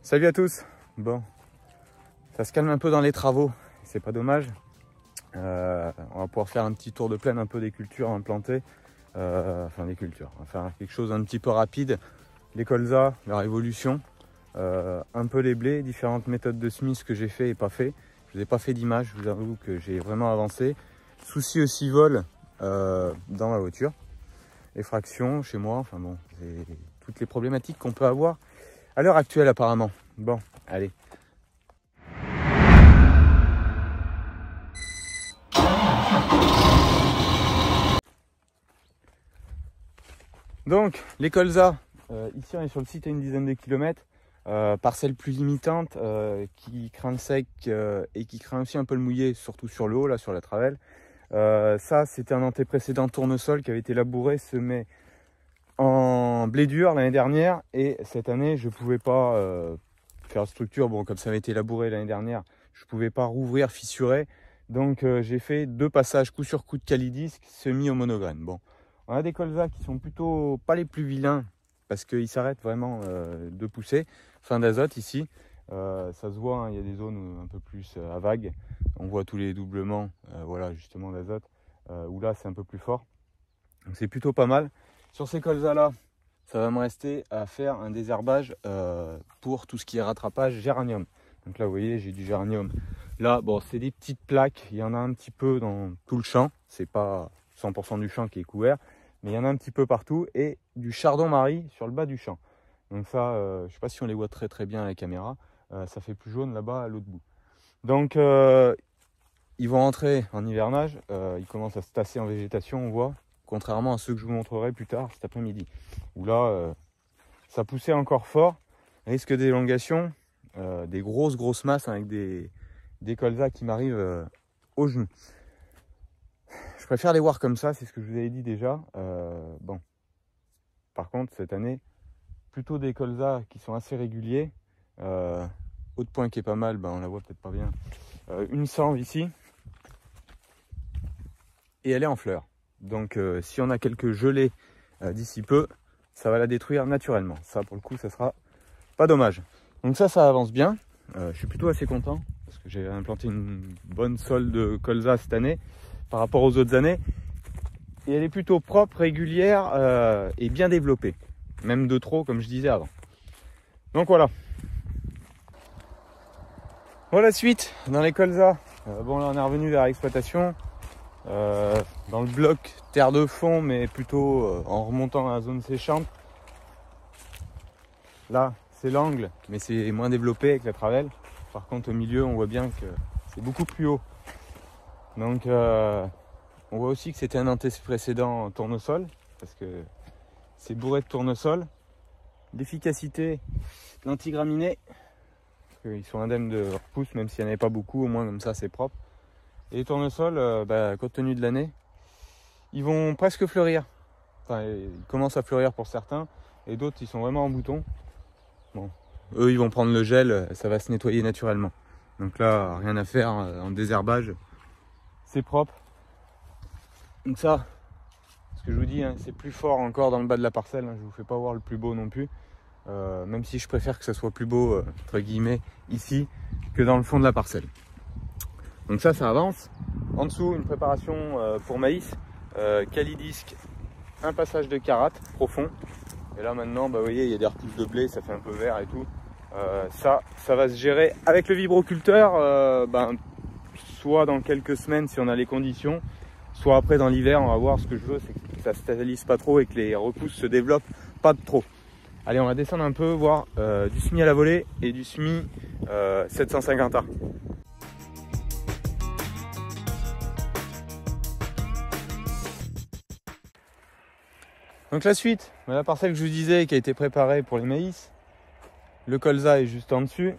Salut à tous. Bon, ça se calme un peu dans les travaux, c'est pas dommage. On va pouvoir faire un petit tour de plaine un peu des cultures implantées. Enfin des cultures, on va faire quelque chose un petit peu rapide. Les colzas, leur évolution, un peu les blés, différentes méthodes de semis que j'ai fait et pas fait. Je vous ai pas fait d'image, je vous avoue que j'ai vraiment avancé. Souci aussi vol dans ma voiture. Effraction chez moi, enfin bon, c'est toutes les problématiques qu'on peut avoir à l'heure actuelle apparemment. Bon, allez. Donc, les colzas, ici on est sur le site à une dizaine de kilomètres, parcelle plus limitante, qui craint le sec et qui craint aussi un peu le mouillé, surtout sur le haut, là sur la travelle. Ça, c'était un antécédent tournesol qui avait été labouré, semé en blé dur l'année dernière, et cette année je pouvais pas faire structure, bon comme ça avait été labouré l'année dernière, je pouvais pas rouvrir, fissurer, donc j'ai fait 2 passages coup sur coup de calidisque semi au monograine. Bon, on a des colzas qui sont plutôt pas les plus vilains parce qu'ils s'arrêtent vraiment de pousser. Fin d'azote ici, ça se voit, hein, il y a des zones un peu plus à vague, on voit tous les doublements, voilà justement d'azote, où là c'est un peu plus fort, donc c'est plutôt pas mal. Sur ces colzas là, ça va me rester à faire un désherbage pour tout ce qui est rattrapage géranium. Donc là vous voyez, j'ai du géranium. Là bon, c'est des petites plaques, il y en a un petit peu dans tout le champ, c'est pas 100% du champ qui est couvert, mais il y en a un petit peu partout, et du chardon-marie sur le bas du champ. Donc ça, je sais pas si on les voit très bien à la caméra, ça fait plus jaune là-bas à l'autre bout. Donc ils vont entrer en hivernage, ils commencent à se tasser en végétation, on voit, contrairement à ceux que je vous montrerai plus tard cet après-midi, où là ça poussait encore fort, risque d'élongation, des grosses masses avec des colzas qui m'arrivent aux genoux. Je préfère les voir comme ça, c'est ce que je vous avais dit déjà. Bon, par contre cette année, plutôt des colzas qui sont assez réguliers. Autre point qui est pas mal, ben, on la voit peut-être pas bien, une sanve ici, et elle est en fleurs. Donc si on a quelques gelées d'ici peu, ça va la détruire naturellement. Ça pour le coup, ça sera pas dommage. Donc ça avance bien. Je suis plutôt assez content parce que j'ai implanté une bonne sole de colza cette année par rapport aux autres années. Et elle est plutôt propre, régulière et bien développée. Même de trop, comme je disais avant. Donc voilà. Voilà la suite dans les colzas. Bon là on est revenu vers l'exploitation. Dans le bloc terre de fond, mais plutôt en remontant à la zone séchante. Là c'est l'angle, mais c'est moins développé avec la travelle. Par contre au milieu on voit bien que c'est beaucoup plus haut. Donc on voit aussi que c'était un antécédent tournesol, parce que c'est bourré de tournesol. L'efficacité d'antigraminées, ils sont indemnes de repousse, même s'il n'y en avait pas beaucoup, au moins comme ça c'est propre. Et les tournesols, compte tenu de l'année, ils vont presque fleurir. Enfin, ils commencent à fleurir pour certains, et d'autres ils sont vraiment en bouton. Bon, eux ils vont prendre le gel, ça va se nettoyer naturellement. Donc là, rien à faire en désherbage, c'est propre. Donc ça, ce que je vous dis, hein, c'est plus fort encore dans le bas de la parcelle, hein, je vous fais pas voir le plus beau non plus. Même si je préfère que ça soit plus beau, entre guillemets, ici, que dans le fond de la parcelle. Donc ça avance. En dessous, une préparation pour maïs, calidisque, un passage de carate profond. Et là maintenant, vous voyez, il y a des repousses de blé, ça fait un peu vert et tout. Ça va se gérer avec le vibroculteur, soit dans quelques semaines si on a les conditions, soit après dans l'hiver. On va voir, ce que je veux, c'est que ça ne se stabilise pas trop et que les repousses se développent pas de trop. Allez, on va descendre un peu, voir du semis à la volée et du semis 750A. Donc la suite, la parcelle que je vous disais qui a été préparée pour les maïs, le colza est juste en dessus.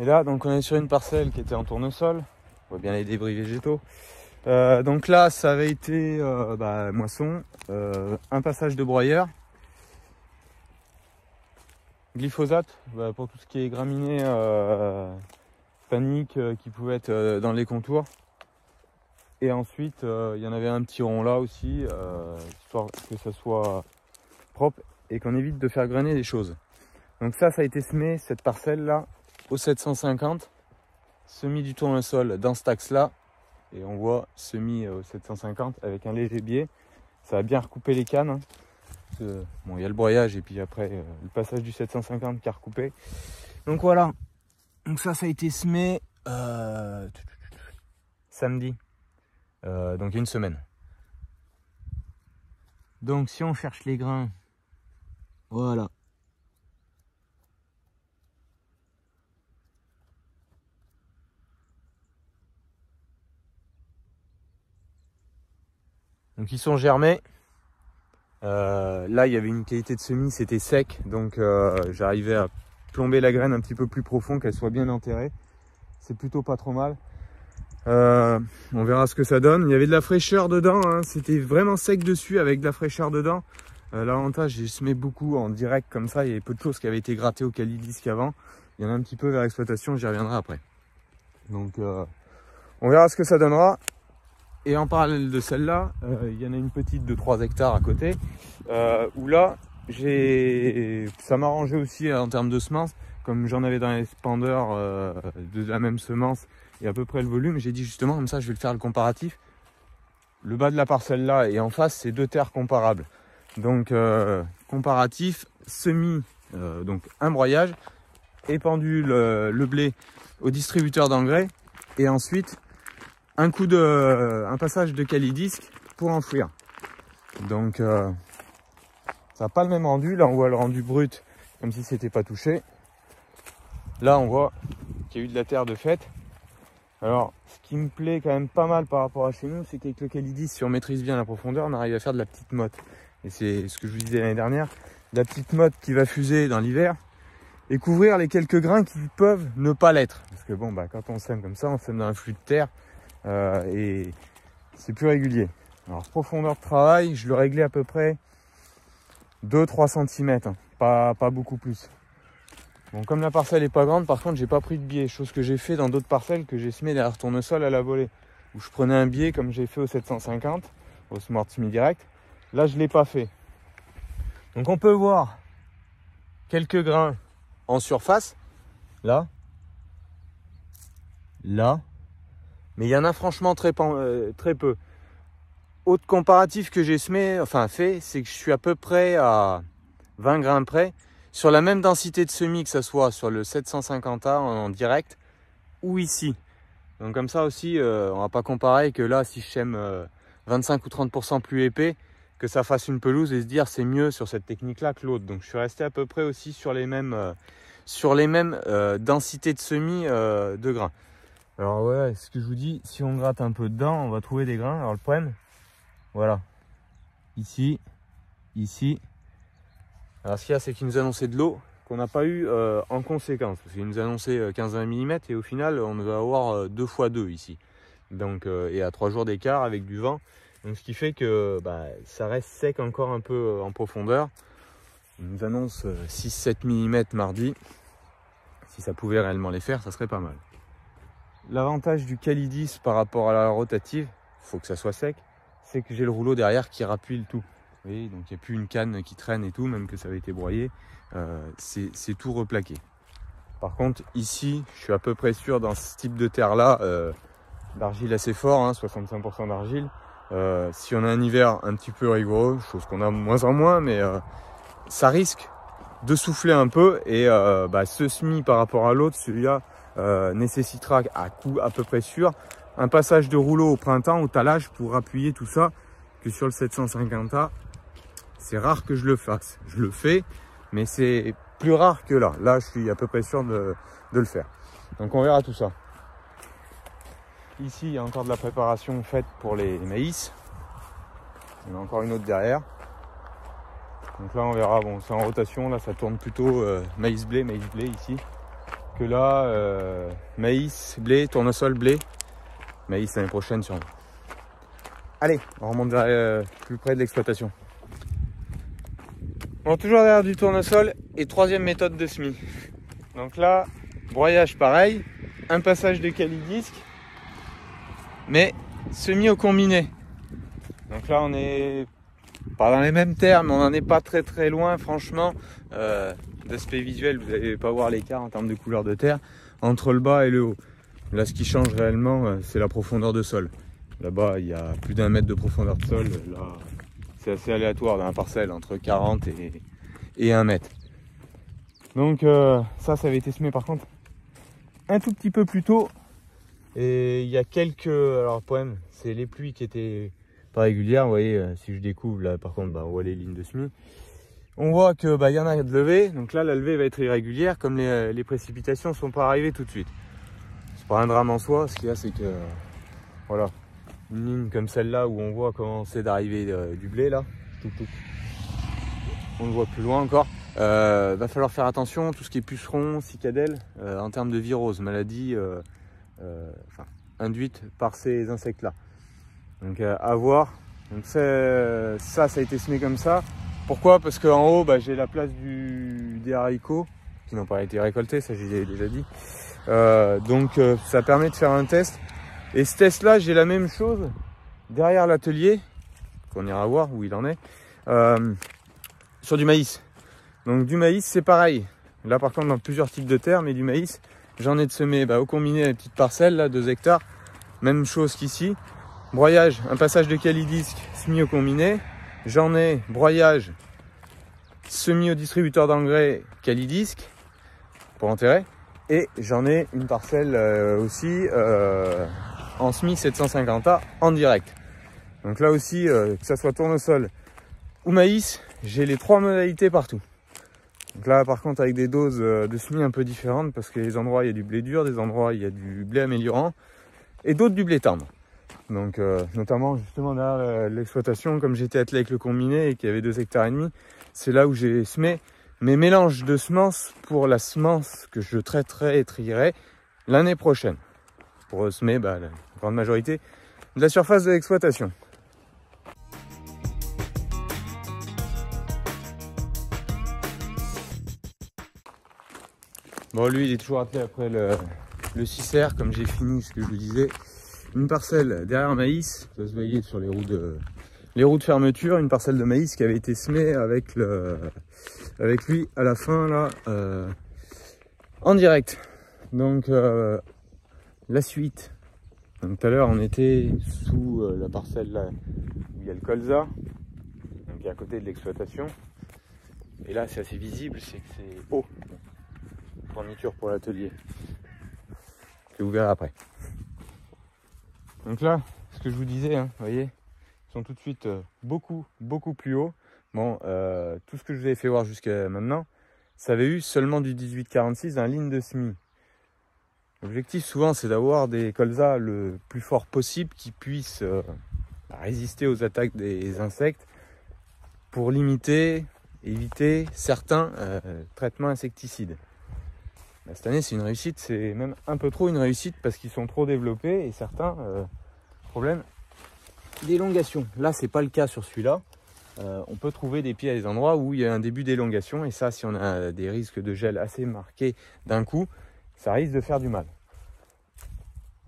Et là, donc on est sur une parcelle qui était en tournesol, on voit bien les débris végétaux. Donc là, ça avait été moisson, un passage de broyeur, glyphosate pour tout ce qui est graminées panique qui pouvait être dans les contours. Et ensuite, il y en avait un petit rond là aussi, histoire que ça soit propre et qu'on évite de faire grainer des choses. Donc ça a été semé, cette parcelle là, au 750, semis du tournesol dans cet axe là, et on voit semis au 750 avec un léger biais. Ça va bien recouper les cannes, hein. Bon, il y a le broyage et puis après le passage du 750 qui a recoupé. Donc voilà, donc ça a été semé samedi, donc il y a une semaine. Donc si on cherche les grains, voilà. Donc ils sont germés. Là il y avait une qualité de semis, c'était sec, donc j'arrivais à plomber la graine un petit peu plus profond, qu'elle soit bien enterrée. C'est plutôt pas trop mal. On verra ce que ça donne. Il y avait de la fraîcheur dedans, hein. C'était vraiment sec dessus avec de la fraîcheur dedans. L'avantage, j'ai semé beaucoup en direct comme ça, il y avait peu de choses qui avaient été grattées au Calidisc avant. Il y en a un petit peu vers l'exploitation, j'y reviendrai après. Donc on verra ce que ça donnera. Et en parallèle de celle-là, il y en a une petite de 3 hectares à côté, où là, ça m'a arrangé aussi en termes de semences, comme j'en avais dans les spandeurs de la même semence et à peu près le volume, j'ai dit justement, comme ça je vais le faire le comparatif. Le bas de la parcelle là et en face, c'est 2 terres comparables. Donc comparatif, semis, donc un broyage, épandu le blé au distributeur d'engrais et ensuite un passage de Calidisc pour enfouir. Donc ça n'a pas le même rendu. Là on voit le rendu brut comme si c'était pas touché. Là on voit qu'il y a eu de la terre de fait. Alors ce qui me plaît quand même pas mal par rapport à chez nous, c'est qu'avec le Calidisc, si on maîtrise bien la profondeur, on arrive à faire de la petite motte. Et c'est ce que je vous disais l'année dernière, de la petite motte qui va fuser dans l'hiver et couvrir les quelques grains qui peuvent ne pas l'être. Parce que bon, bah, quand on sème comme ça, on sème dans un flux de terre. Et c'est plus régulier. Alors profondeur de travail, je le réglais à peu près 2-3 cm, hein, pas beaucoup plus. Bon, comme la parcelle est pas grande, par contre j'ai pas pris de biais, chose que j'ai fait dans d'autres parcelles que j'ai semé derrière tournesol à la volée, où je prenais un biais comme j'ai fait au 750, au Smart Semi Direct. Là je l'ai pas fait. Donc on peut voir quelques grains en surface, là, mais il y en a franchement très peu. Autre comparatif que j'ai semé, fait, c'est que je suis à peu près à 20 grains près, sur la même densité de semis, que ce soit sur le 750A en direct ou ici. Donc comme ça aussi, on va pas comparer que là, si je sème 25 ou 30% plus épais, que ça fasse une pelouse et se dire c'est mieux sur cette technique-là que l'autre. Donc je suis resté à peu près aussi sur les mêmes densités de semis de grains. Alors ouais, ce que je vous dis, si on gratte un peu dedans, on va trouver des grains. Alors le problème, voilà, ici. Alors ce qu'il y a, c'est qu'ils nous annonçaient de l'eau qu'on n'a pas eu en conséquence. Parce qu'ils nous annonçaient 15-20 mm et au final, on va avoir 2 x 2 ici. Donc, et à 3 jours d'écart avec du vent. Donc ce qui fait que ça reste sec encore un peu en profondeur. Ils nous annoncent 6-7 mm mardi. Si ça pouvait réellement les faire, ça serait pas mal. L'avantage du Calidisc par rapport à la rotative, il faut que ça soit sec, c'est que j'ai le rouleau derrière qui rappuie le tout. Vous voyez, donc il n'y a plus une canne qui traîne et tout, même que ça avait été broyé, c'est tout replaqué. Par contre, ici, je suis à peu près sûr dans ce type de terre-là, d'argile assez fort, hein, 65% d'argile. Si on a un hiver un petit peu rigoureux, chose qu'on a de moins en moins, mais ça risque de souffler un peu et ce semis par rapport à l'autre, celui-là, nécessitera à coup à peu près sûr un passage de rouleau au printemps au talage pour appuyer tout ça, que sur le 750A c'est rare que je le fasse. Je le fais, mais c'est plus rare que là. Là je suis à peu près sûr de le faire. Donc on verra tout ça. Ici il y a encore de la préparation faite pour les maïs. Il y en a encore une autre derrière. Donc là on verra, bon c'est en rotation, là ça tourne plutôt maïs-blé ici. Que là, maïs, blé, tournesol, blé. Maïs l'année prochaine sûrement. Allez, on remonte plus près de l'exploitation. Bon, toujours derrière du tournesol et 3e méthode de semis. Donc là, broyage pareil, un passage de Calidisc, mais semis au combiné. Donc là on est pas dans les mêmes termes, on n'en est pas très loin franchement. D'aspect visuel, vous n'allez pas voir l'écart en termes de couleur de terre entre le bas et le haut. Là, ce qui change réellement, c'est la profondeur de sol. Là-bas, il y a plus d'1 mètre de profondeur de sol. Là, c'est assez aléatoire dans la parcelle, entre 40 et 1 mètre. Donc ça avait été semé par contre un tout petit peu plus tôt. Et il y a quelques... Alors le problème, c'est les pluies qui étaient pas régulières. Vous voyez, si je découvre, là par contre, on voit les lignes de semis. On voit que y en a de levée. Donc là, la levée va être irrégulière, comme les précipitations ne sont pas arrivées tout de suite. C'est pas un drame en soi. Ce qu'il y a, c'est que... Voilà. Une ligne comme celle-là où on voit commencer d'arriver du blé, là. On le voit plus loin encore. Va falloir faire attention, tout ce qui est puceron, cicadelle, en termes de virose, maladie induite par ces insectes-là. Donc à voir. Donc ça a été semé comme ça. Pourquoi? Parce qu'en haut, j'ai la place des haricots qui n'ont pas été récoltés, ça j'ai déjà dit. Donc ça permet de faire un test. Et ce test-là, j'ai la même chose derrière l'atelier, qu'on ira voir où il en est, sur du maïs. Donc du maïs, c'est pareil. Là, par contre, dans plusieurs types de terres, mais du maïs, j'en ai de semé au combiné, les petites parcelles, là, 2 hectares. Même chose qu'ici. Broyage, un passage de calidisque semi au combiné. J'en ai broyage, semi au distributeur d'engrais calidisque pour enterrer. Et j'en ai une parcelle aussi en semi 750A en direct. Donc là aussi, que ça soit tournesol ou maïs, j'ai les 3 modalités partout. Donc là par contre avec des doses de semis un peu différentes parce que les endroits il y a du blé dur, des endroits il y a du blé améliorant et d'autres du blé tendre. Donc notamment justement derrière l'exploitation, comme j'étais attelé avec le combiné et qu'il y avait 2,5 hectares, c'est là où j'ai semé mes mélanges de semences pour la semence que je traiterai et trierai l'année prochaine. Pour semer la grande majorité de la surface de l'exploitation. Bon, lui, il est toujours attelé après le 6R, comme j'ai fini ce que je vous disais. Une parcelle derrière maïs, ça se voyait sur les roues de fermeture, une parcelle de maïs qui avait été semée avec lui à la fin, là, en direct. Donc, la suite. Donc, tout à l'heure, on était sous la parcelle là où il y a le colza, donc qui est à côté de l'exploitation. Et là, c'est assez visible, c'est que c'est haut. Fourniture pour l'atelier. Que vous verrez après. Donc là, ce que je vous disais, vous voyez, ils sont tout de suite beaucoup plus hauts. Bon, tout ce que je vous avais fait voir jusqu'à maintenant, ça avait eu seulement du 18-46 dans la ligne de semis. L'objectif souvent, c'est d'avoir des colzas le plus fort possible qui puissent résister aux attaques des insectes pour limiter, éviter certains traitements insecticides. Cette année, c'est une réussite, c'est même un peu trop une réussite parce qu'ils sont trop développés et certains problèmes d'élongation. Là, c'est pas le cas sur celui-là. On peut trouver des pieds à des endroits où il y a un début d'élongation et ça, si on a des risques de gel assez marqués d'un coup, ça risque de faire du mal.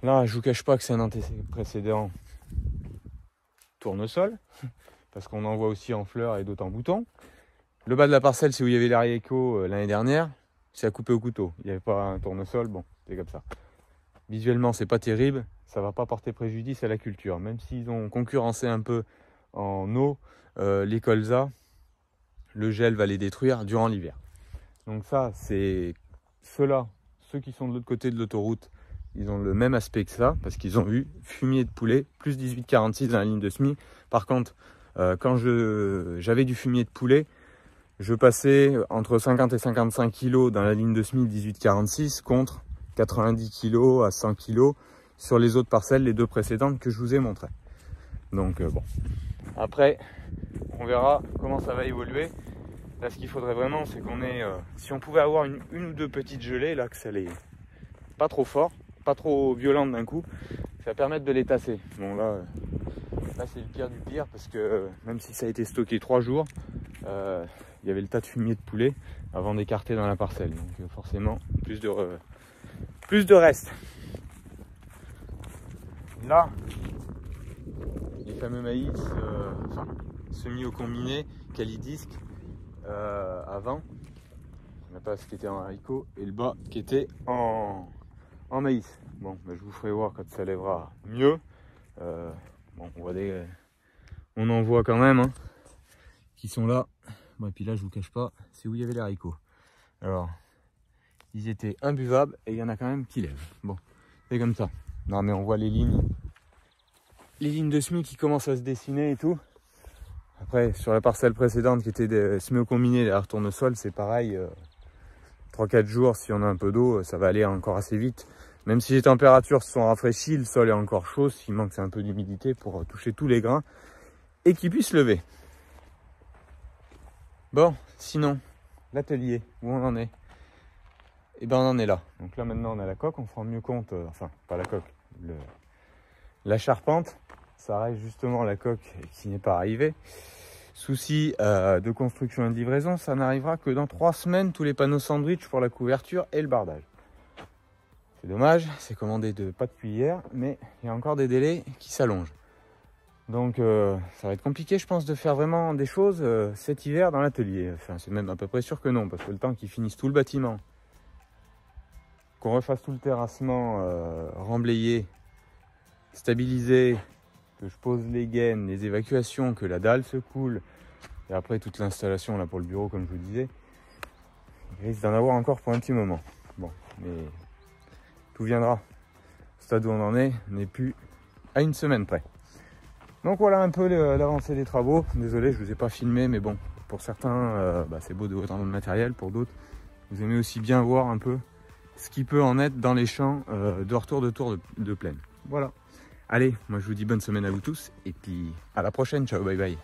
Là, je vous cache pas que c'est un antécédent tournesol parce qu'on en voit aussi en fleurs et d'autres en boutons. Le bas de la parcelle, c'est où il y avait les haricots l'année dernière. C'est à couper au couteau. Il n'y avait pas un tournesol, bon, c'est comme ça. Visuellement, c'est pas terrible. Ça va pas porter préjudice à la culture. Même s'ils ont concurrencé un peu en eau, les colzas, le gel va les détruire durant l'hiver. Donc ça, c'est ceux-là, ceux qui sont de l'autre côté de l'autoroute, ils ont le même aspect que ça, parce qu'ils ont eu fumier de poulet, plus 18-46 dans la ligne de semis. Par contre, quand j'avais du fumier de poulet, je passais entre 50 et 55 kg dans la ligne de semis 18-46 contre 90 kg à 100 kg sur les autres parcelles, les 2 précédentes que je vous ai montrées. Donc bon, après, on verra comment ça va évoluer. Là, ce qu'il faudrait vraiment, c'est qu'on ait, si on pouvait avoir une ou 2 petites gelées, là, que ça n'est pas trop fort, pas trop violente d'un coup, ça va permettre de les tasser. Bon là c'est le pire du pire parce que même si ça a été stocké 3 jours, il y avait le tas de fumier de poulet avant d'écarter dans la parcelle. Donc forcément, plus de reste. Là, les fameux maïs, semis au combiné, calidisque avant. La base qui était en haricot et le bas qui était en maïs. Bon, je vous ferai voir quand ça lèvera mieux. Bon, on en voit quand même hein, qui sont là. Bon, et puis là, je vous cache pas, c'est où il y avait les haricots. Alors, ils étaient imbuvables et il y en a quand même qui lèvent. Bon, c'est comme ça. Non, mais on voit les lignes de semis qui commencent à se dessiner et tout. Après, sur la parcelle précédente qui était des semis au combiné, les retourne-sol, c'est pareil. 3-4 jours, si on a un peu d'eau, ça va aller encore assez vite. Même si les températures se sont rafraîchies, le sol est encore chaud. S'il manque, c'est un peu d'humidité pour toucher tous les grains et qu'ils puissent lever. Bon, sinon, l'atelier, où on en est? Et ben on en est là. Donc là maintenant on a la coque, on se rend mieux compte, enfin pas la coque, la charpente. Ça reste justement la coque qui n'est pas arrivée. Souci de construction et de livraison, ça n'arrivera que dans 3 semaines, tous les panneaux sandwich pour la couverture et le bardage. C'est dommage, c'est commandé de pas depuis hier, mais il y a encore des délais qui s'allongent. Donc ça va être compliqué je pense de faire vraiment des choses cet hiver dans l'atelier. Enfin c'est même à peu près sûr que non, parce que le temps qu'ils finissent tout le bâtiment, qu'on refasse tout le terrassement remblayé, stabilisé, que je pose les gaines, les évacuations, que la dalle se coule, et après toute l'installation là pour le bureau comme je vous disais, il risque d'en avoir encore pour un petit moment. Bon, mais tout viendra. Au stade où on en est, on n'est plus à 1 semaine près. Donc voilà un peu l'avancée des travaux. Désolé, je ne vous ai pas filmé, mais bon, pour certains, c'est beau de voir dans le matériel. Pour d'autres, vous aimez aussi bien voir un peu ce qui peut en être dans les champs de retour de tour de plaine. Voilà. Allez, moi je vous dis bonne semaine à vous tous et puis à la prochaine. Ciao, bye bye.